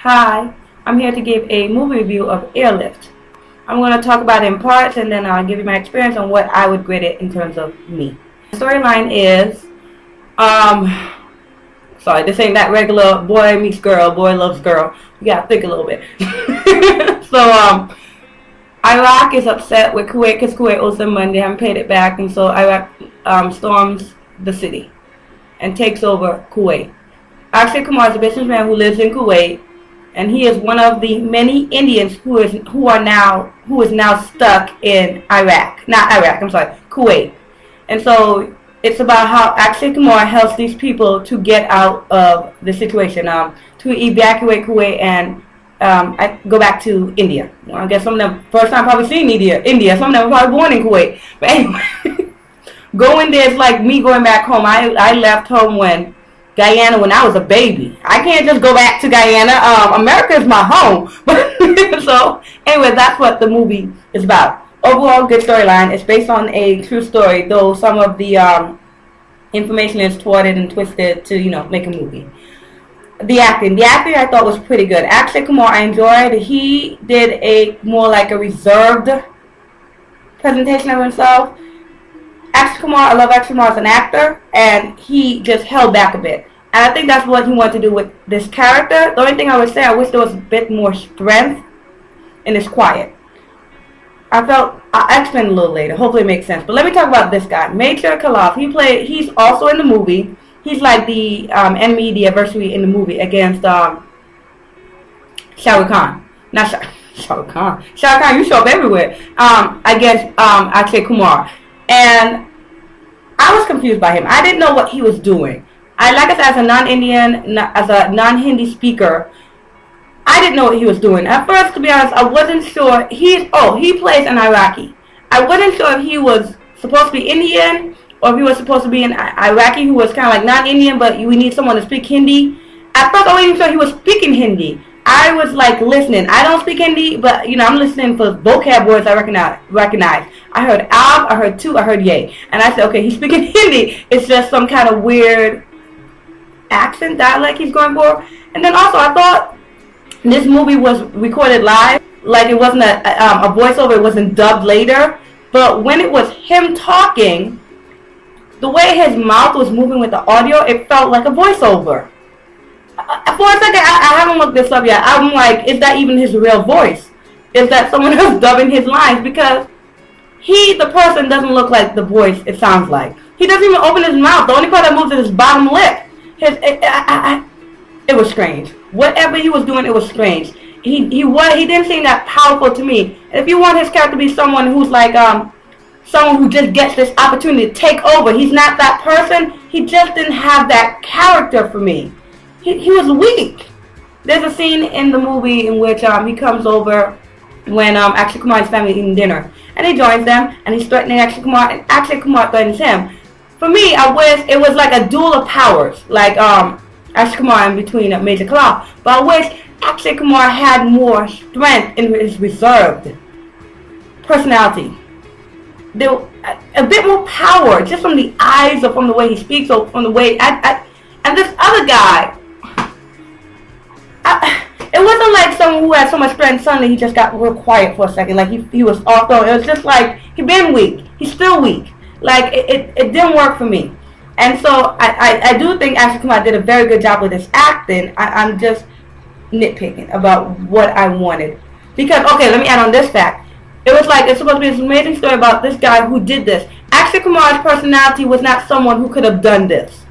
Hi, I'm here to give a movie review of AIRLIFT. I'm going to talk about it in parts and then I'll give you my experience on what I would grade it in terms of me. The storyline is, sorry, this ain't that regular boy meets girl, boy loves girl. You gotta think a little bit. So, Iraq is upset with Kuwait because Kuwait owes them money, they haven't paid it back, and so Iraq storms the city and takes over Kuwait. Akshay Kumar is a businessman who lives in Kuwait, and he is one of the many Indians who is now stuck in Kuwait. And so it's about how Akshay Kumar helps these people to get out of the situation, to evacuate Kuwait and go back to India. Well, I guess some of them first time probably seen India. Some of them were probably born in Kuwait. But anyway, going there is like me going back home. I left home Guyana when I was a baby. I can't just go back to Guyana. America is my home. So anyway, that's what the movie is about. Overall, good storyline. It's based on a true story, though some of the information is thwarted and twisted to, make a movie. The acting I thought was pretty good. Akshay Kumar I enjoyed. He did a more like a reserved presentation of himself. Akshay Kumar, I love Akshay Kumar as an actor, and he just held back a bit. And I think that's what he wanted to do with this character. The only thing I would say, I wish there was a bit more strength in his quiet. I'll explain a little later. Hopefully it makes sense. But let me talk about this guy. Major Khalaf. He's also in the movie. He's like the enemy, the adversary in the movie against Shah Rukh Khan. Not Shah Rukh Khan. Shah Rukh Khan, you show up everywhere. Against Akshay Kumar. And I was confused by him. I didn't know what he was doing. Like I said, as a non-Indian, as a non-Hindi speaker, I didn't know what he was doing. At first, to be honest, I wasn't sure. He plays an Iraqi. I wasn't sure if he was supposed to be Indian or if he was supposed to be an Iraqi who was kind of like non-Indian, but we need someone to speak Hindi. At first, I wasn't even sure he was speaking Hindi. I was like listening. I don't speak Hindi, but I'm listening for vocab words I recognize. I heard ab, I heard tu, I heard yay. And I said, okay, he's speaking Hindi. It's just some kind of weird accent, dialect he's going for. And then also, I thought this movie was recorded live. Like it wasn't a voiceover, it wasn't dubbed later. But when it was him talking, the way his mouth was moving with the audio, it felt like a voiceover. For a second, I haven't looked this up yet. I'm like, is that even his real voice? Is that someone else dubbing his lines? Because the person doesn't look like the voice it sounds like. He doesn't even open his mouth. The only part that moves is his bottom lip. It was strange. Whatever he was doing, it was strange. He didn't seem that powerful to me. If you want his character to be someone who's like someone who just gets this opportunity to take over, he's not that person. He just didn't have that character for me. He was weak. There's a scene in the movie in which he comes over when Akshay Kumar's family eating dinner, and he joins them, and he's threatening Akshay Kumar, and Akshay Kumar threatens him. For me, I wish it was like a duel of powers, like Akshay Kumar in between Major Khalaf. But I wish Akshay Kumar had more strength in his reserved personality. There a bit more power, just from the eyes or from the way he speaks or from the way and this other guy. It wasn't like someone who had so much strength suddenly he just got real quiet for a second, like he was off throne. It was just like he'd been weak. He's still weak. Like it didn't work for me. And so I do think Akshay Kumar did a very good job with his acting. I'm just nitpicking about what I wanted. Because, okay, let me add on this fact. It was like, it's supposed to be this amazing story about this guy who did this. Akshay Kumar's personality was not someone who could have done this.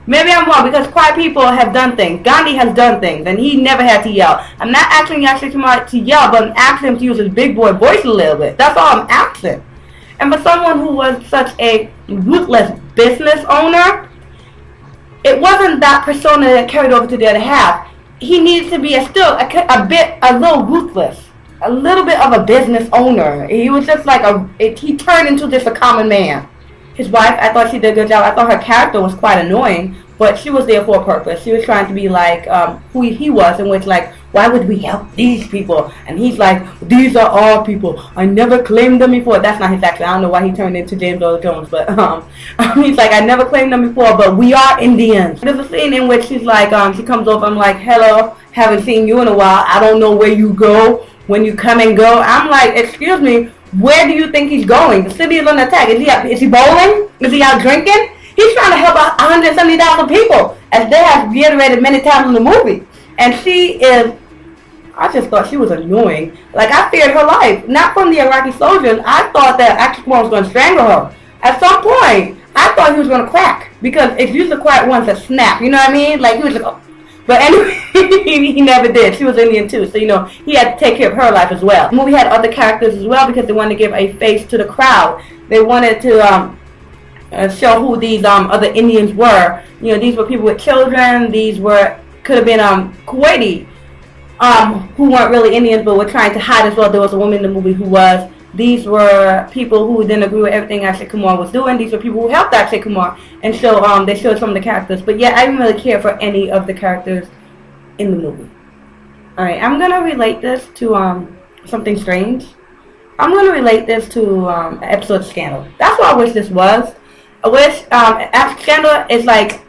Maybe I'm wrong, because quiet people have done things. Gandhi has done things, and he never had to yell. I'm not asking Akshay Kumar to yell, but I'm asking him to use his big boy voice a little bit. That's all I'm asking. And for someone who was such a ruthless business owner, it wasn't that persona that carried over to the other half. He needed to be a little ruthless, a little bit of a business owner. He was just like he turned into just a common man. His wife, I thought she did a good job. I thought her character was quite annoying, but she was there for a purpose. She was trying to be like who he was, in which like, why would we help these people? And he's like, these are all people. I never claimed them before. That's not his accent. I don't know why he turned into James Earl Jones, but he's like, I never claimed them before, but we are Indians. There's a scene in which she's like, she comes over, I'm like, hello, haven't seen you in a while. I don't know where you go when you come and go. I'm like, excuse me, where do you think he's going? The city is under attack. Is he bowling? Is he out drinking? He's trying to help out 170,000 people, as they have reiterated many times in the movie. And she is, I just thought she was annoying. Like, I feared her life. Not from the Iraqi soldiers. I thought that Akshay Kumar was going to strangle her. At some point, I thought he was going to crack. Because it's usually the quiet ones that snap. You know what I mean? Like, he was like, oh. But anyway, he never did. She was Indian too. So, you know, he had to take care of her life as well. The movie had other characters as well because they wanted to give a face to the crowd. They wanted to show who these other Indians were. You know, these were people with children. These could have been Kuwaiti, who weren't really Indians but were trying to hide as well. There was a woman in the movie who was. These were people who didn't agree with everything Akshay Kumar was doing. These were people who helped Akshay Kumar. And so they showed some of the characters. But yeah, I didn't really care for any of the characters in the movie. Alright, I'm going to relate this to something strange. I'm going to relate this to an episode of Scandal. That's what I wish this was. I wish Scandal is like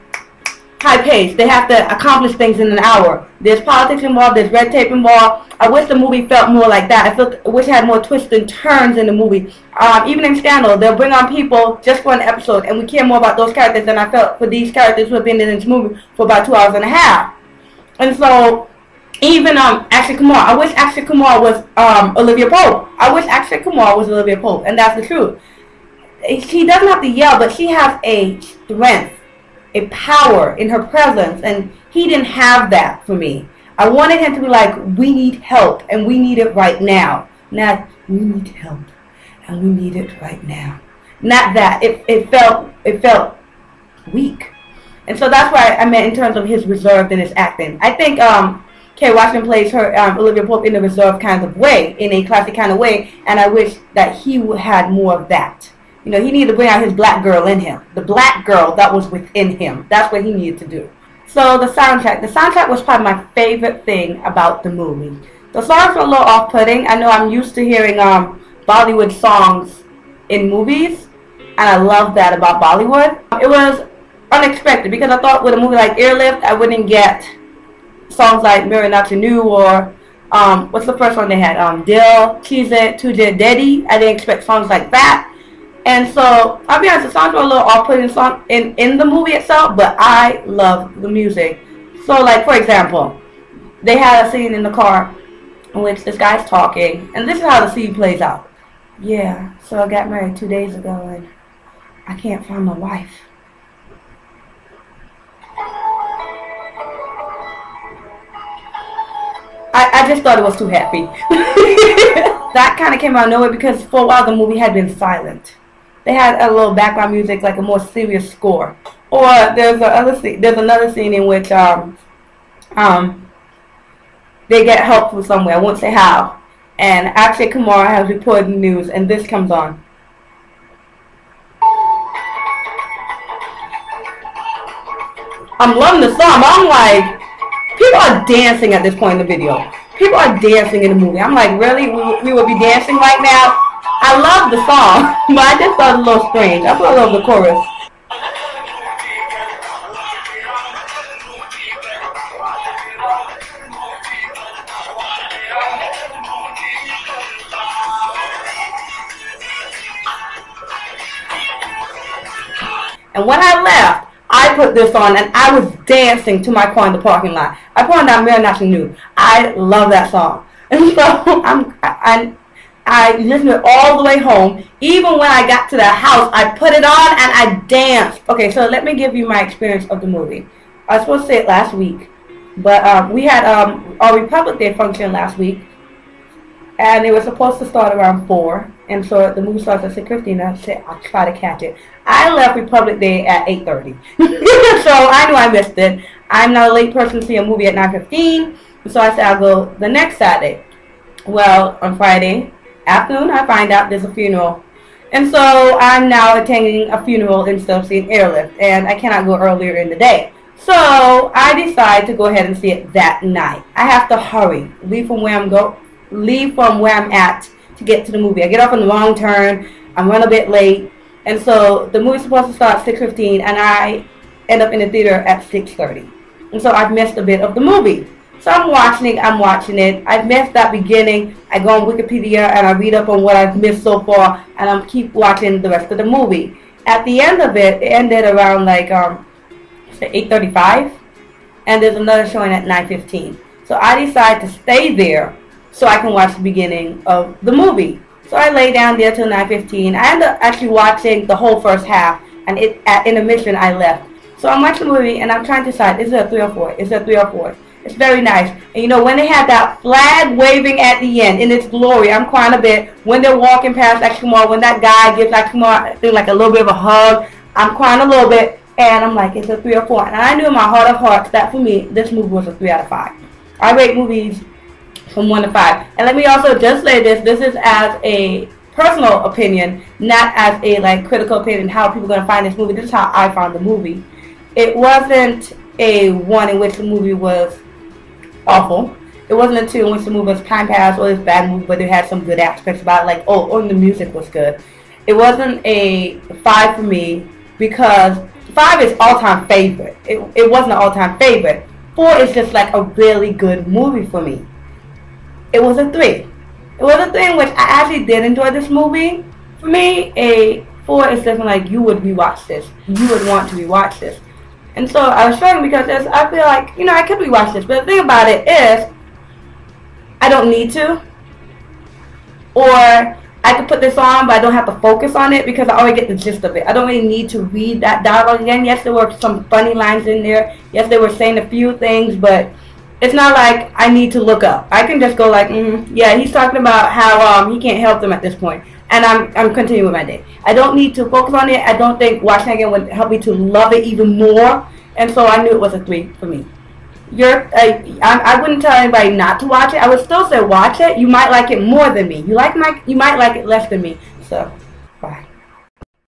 high pace. They have to accomplish things in an hour. There's politics involved. There's red tape involved. I wish the movie felt more like that. I wish it had more twists and turns in the movie. Even in Scandal, they'll bring on people just for an episode, and we care more about those characters than I felt for these characters who have been in this movie for about 2 hours and a half. And so, even Akshay Kumar, I wish Akshay Kumar was Olivia Pope. I wish Akshay Kumar was Olivia Pope, and that's the truth. She doesn't have to yell, but she has a strength, a power in her presence, and he didn't have that for me. I wanted him to be like, we need help, and we need it right now. Not, we need help, and we need it right now. Not that. It felt weak. And so that's why I meant in terms of his reserved in his acting. I think Kerry Washington plays her Olivia Pope in a reserved kind of way, in a classic kind of way, and I wish that he had more of that. You know, he needed to bring out his black girl in him. The black girl that was within him. That's what he needed to do. So the soundtrack. The soundtrack was probably my favorite thing about the movie. The songs were a little off-putting. I know I'm used to hearing Bollywood songs in movies, and I love that about Bollywood. It was unexpected because I thought with a movie like AIRLIFT, I wouldn't get songs like Mere Nachanu or what's the first one they had? Dil, Cheese It, Tujhe Dedi. I didn't expect songs like that. And so, I'll be honest, the songs were a little off-putting song in the movie itself, but I love the music. So, like, for example, they had a scene in the car in which this guy's talking, and this is how the scene plays out. Yeah, so I got married 2 days ago, and I can't find my wife. I just thought it was too happy. That kind of came out of nowhere because for a while the movie had been silent. They had a little background music, like a more serious score. Or there's another scene in which they get help from somewhere. I won't say how. And Akshay Kumar has reported the news, and this comes on. I'm loving the song. I'm like, people are dancing at this point in the video. People are dancing in the movie. I'm like, really? We would be dancing right now? I love the song, but I just thought it was a little strange. I thought I love the chorus. And when I left, I put this on and I was dancing to my car in the parking lot. I put on that Mere Nachanu. I love that song. And so I listened to it all the way home. Even when I got to the house, I put it on and I danced. Okay, so let me give you my experience of the movie. I was supposed to say it last week, but we had our Republic Day function last week, and it was supposed to start around 4, and so the movie starts at 6:50, and I said I'll try to catch it. I left Republic Day at 8:30, so I knew I missed it. I'm not a late person to see a movie at 9:15, so I said I'll go the next Saturday. Well, on Friday afternoon, I find out there's a funeral. And so I'm now attending a funeral instead of seeing AIRLIFT, and I cannot go earlier in the day. So I decide to go ahead and see it that night. I have to hurry, leave from where I'm at to get to the movie. I get off on the wrong turn, I'm running a bit late, and so the movie's supposed to start at 6:15, and I end up in the theater at 6:30. And so I've missed a bit of the movie. So I'm watching it. I've missed that beginning. I go on Wikipedia and I read up on what I've missed so far, and I'm keep watching the rest of the movie. At the end of it, it ended around like 8:35, and there's another showing at 9:15. So I decide to stay there so I can watch the beginning of the movie. So I lay down there till 9:15. I ended up actually watching the whole first half, and at intermission I left. So I'm watching the movie and I'm trying to decide, is it a 3 or 4? Is it a 3 or 4? It's very nice. And you know, when they had that flag waving at the end in its glory, I'm crying a bit. When they're walking past Akshay Kumar, when that guy gives Akshay Kumar, I think, like a little bit of a hug, I'm crying a little bit. And I'm like, it's a 3 or 4. And I knew in my heart of hearts that for me, this movie was a 3 out of 5. I rate movies from 1 to 5. And let me also just say this. This is as a personal opinion, not as a like critical opinion, how people are going to find this movie. This is how I found the movie. It wasn't a 1 in which the movie was awful. It wasn't a 2 in which the movie was time pass or this bad movie, but it had some good aspects about it, like, oh, the music was good. It wasn't a 5 for me because 5 is all-time favorite. It wasn't an all-time favorite. 4 is just like a really good movie for me. It was a 3. It was a 3 in which I actually did enjoy this movie. For me, a 4 is definitely like you would rewatch this. You would want to rewatch this. And so I was struggling because I feel like, you know, I could rewatch this. But the thing about it is, I don't need to. Or I could put this on, but I don't have to focus on it because I already get the gist of it. I don't really need to read that dialogue again. Yes, there were some funny lines in there. Yes, they were saying a few things, but it's not like I need to look up. I can just go like, yeah, he's talking about how he can't help them at this point. And I'm continuing with my day. I don't need to focus on it. I don't think watching it again would help me to love it even more. And so I knew it was a 3 for me. I wouldn't tell anybody not to watch it. I would still say watch it. You might like it more than me. You might like it less than me. So